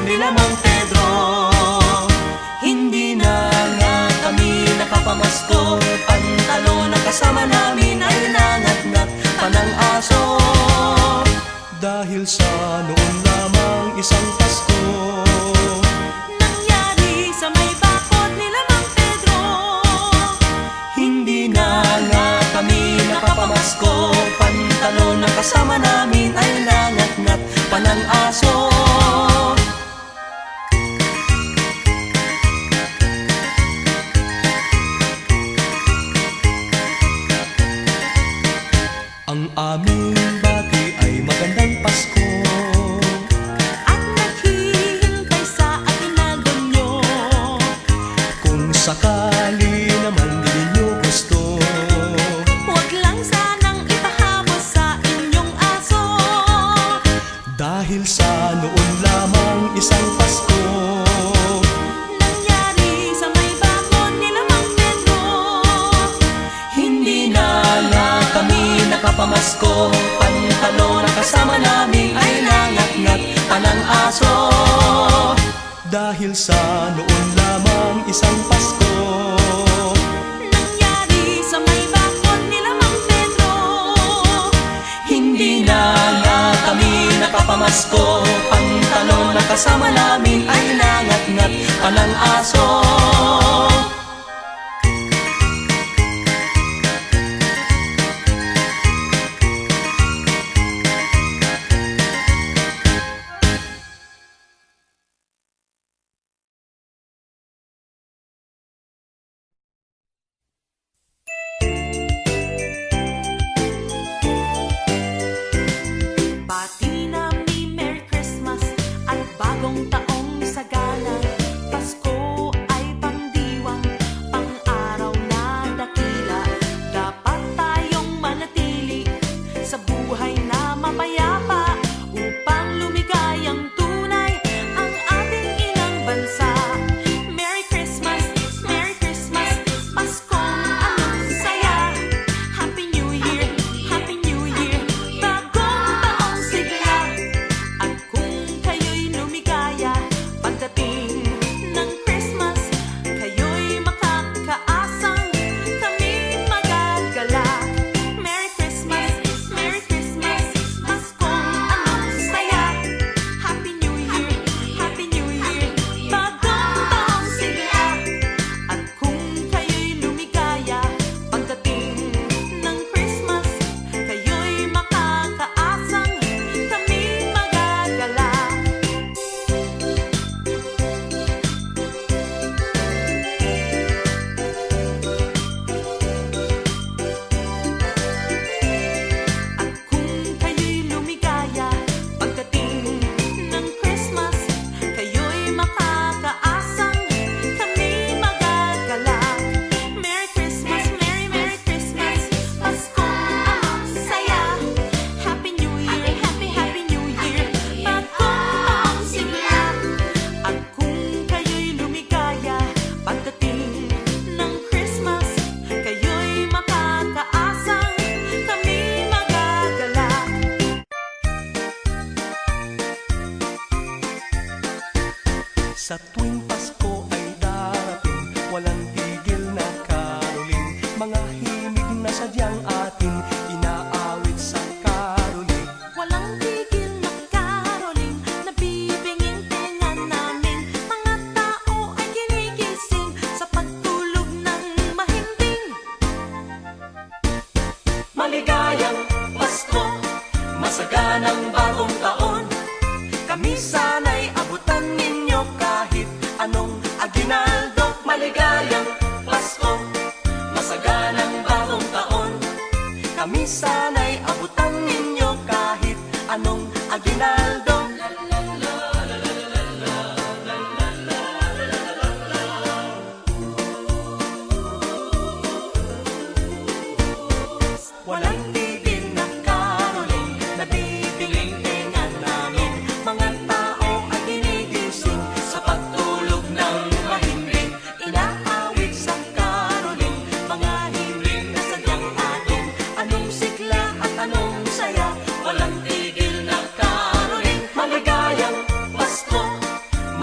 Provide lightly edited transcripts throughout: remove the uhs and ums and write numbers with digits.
nila Mang Pedro. Hindi na nga kami nakapamasko, pantalon na kasama namin ay nangat-ngat pa ng aso. Dahil sa noon lamang isang Pasko, nangyari sa may bakod nila Mang Pedro. hindi na nga kami nakapamasko, pantalon na kasama namin ay nangat-ngat pa ng aso. Ang aming bati ay magandang Pasko, At naghihintay sa atinado nyo. kung sakali naman di ninyo gusto. Huwag lang sanang ipahabos sa inyong aso. Dahil sa noon lamang isang Pasko, Nangyari sa may bakod nila Mang Pedro. hindi na nga kami nakapamasko, pantalon na kasama namin ay nangat-ngat pa ng aso. Dahil sa noon lamang isang Pasko, Nangyari sa may bakod nila Mang Pedro. hindi na nga kami nakapamasko, pantalon na kasama namin ay nangat-ngat pa ng aso. Bati namin Merry Christmas at bagong taong sagana. Pasko ay pangdiwang, pang-araw na dakila. Dapat tayong manatili sa buhay na mapayapa upang lumigayang tunay ang ating inang bansa. Merry Christmas, Paskong anong saya. Happy New Year, bagong taong sigla. At kung kayo'y lumigaya pagdating ng Christmas, kayo'y makakaasang kami magagalak. Merry Christmas, Paskong anong saya. Happy New Year, bagong taong sigla. At kung kayo'y lumigaya pagdating ng Christmas, kayo'y makakaasang kami magagalak. At kung kayo'y lumigaya pagdating ng Christmas, kayo'y makakaasang kami magagalak. Merry Christmas, Merry Christmas, Paskong anong saya. Happy New Year, bagong taong sigla. At kung kayo'y lumigaya pagdating ng Christmas, kayo'y makakaasang kami magagalak. Sa tuwing Pasko ay darating, walang tigil na karoling, mga himig na sadyang atin inaawit sa karoling. Walang tigil na caroling, nabibinging tenga namin. Mga tao ay ginigising sa pagtulog ng mahimbing. Maligayang Pasko, masaganang bagong taon, kami sana'y abutan ninyo kahit anong aginaldo. Maligayang Pasko, masaganang bagong taon, kami sana'y abutan ninyo kahit anong aginaldo. Walang tigil na karoling, nabibinging tenga namin. Mga tao ay ginigising sa pagtulog ng mahimbing.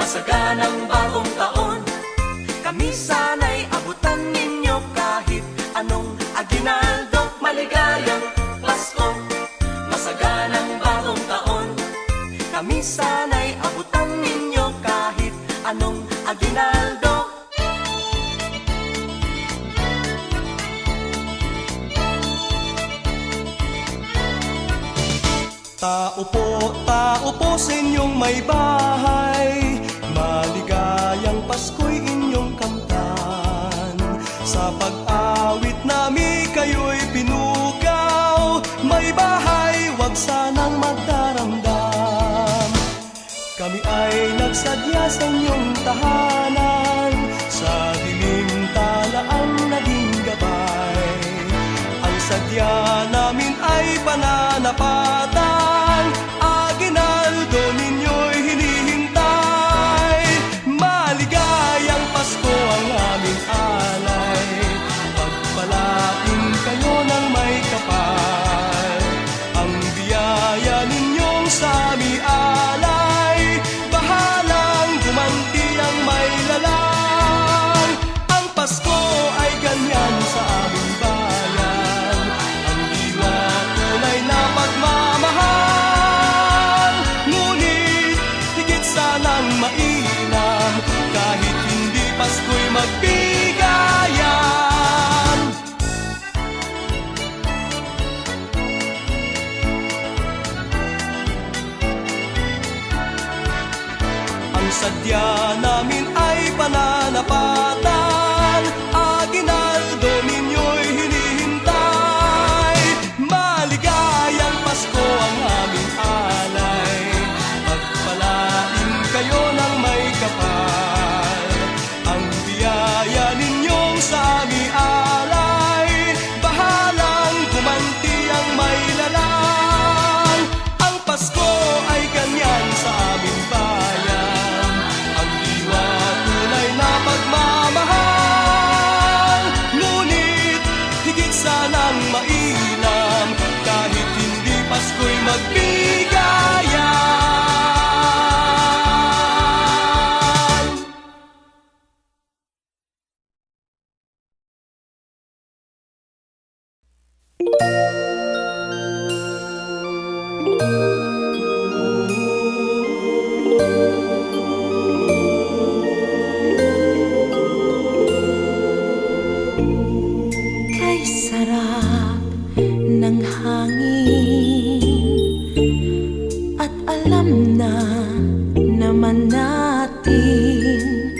masaganang bagong taon. Kami sana'y abutan ninyo kahit anong aginaldo. Maligayang Pasko, masaganang bagong taon. Kami sana'y abutan ninyo kahit anong aginaldo. Tao po sa inyong may bahay, maligayang Pasko'y inyong kamtan. Sa pag-awit namin kayo'y pinugaw, may bahay wag sanang magdaramdam. Kami ay nagsadya sa inyong tahanan, sa dilim talaang naging gabay. Ang sadya namin ay pananapatan, aginaldo ninyo'y hinihintay. Maligayang Pasko ang aming alay, pagpalain kayo ng may kapal. Ang biyaya ninyong sa aming alay, bahalang gumanti ang may lalang. Ang Pasko ay ganyan sa aming bayan, ang diwa tunay na pagmamahal. Ngunit higit sanang mainam, kahit hindi Pasko'y magbigayan. Ang sadya namin ay pananapatan, aginaldo ninyo'y hinihintay. Maligayang Pasko ang aming alay, pagpalain kayo ng may kapal. Ang biyaya ninyong sa aming alay, bahalang gumanti ang may lalang. Ang Pasko ay ganyan sa aming bayan, ang diwa tunay na pagmamahal. Ngunit higit sanang mainam, kahit hindi Pasko'y magbigayan. Kay sarap ng hangin, at alam na naman natin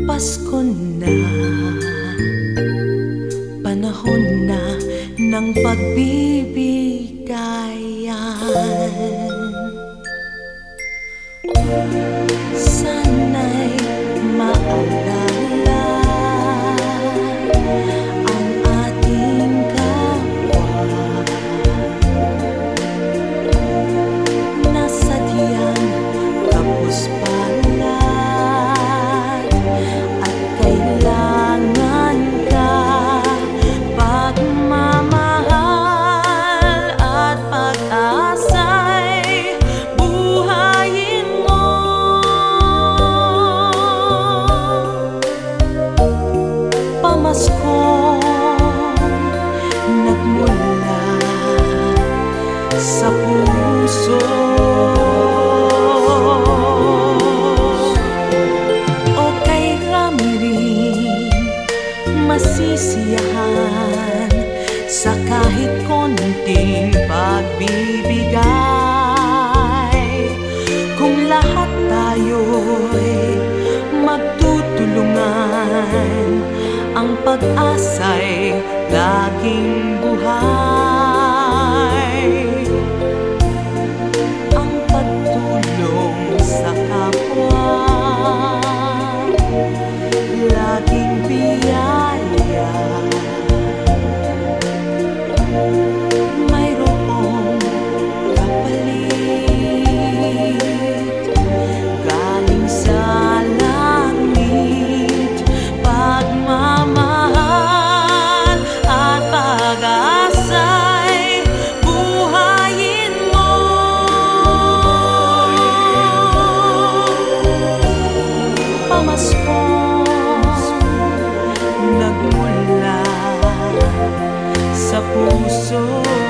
Pasko na, panahon na ng pagbibigayan. Sana'y maalala ang ating kapwa na sadyang kapuspalan, at kailangan ka, pagmamahal at pag-asa'y buhayin mo. Pamaskong nagmula sa puso, o kay rami rin masisiyahan sa kahit konting pagbibigay. Kung lahat tayo'y magtutulungan, ang pag-asa'y laging buhay. Ang pagtulong sa kapwa, laging biyaya. Mayroong kapalit galing sa langit, pagmamahal at pag-asa. pamasko nagmula sa puso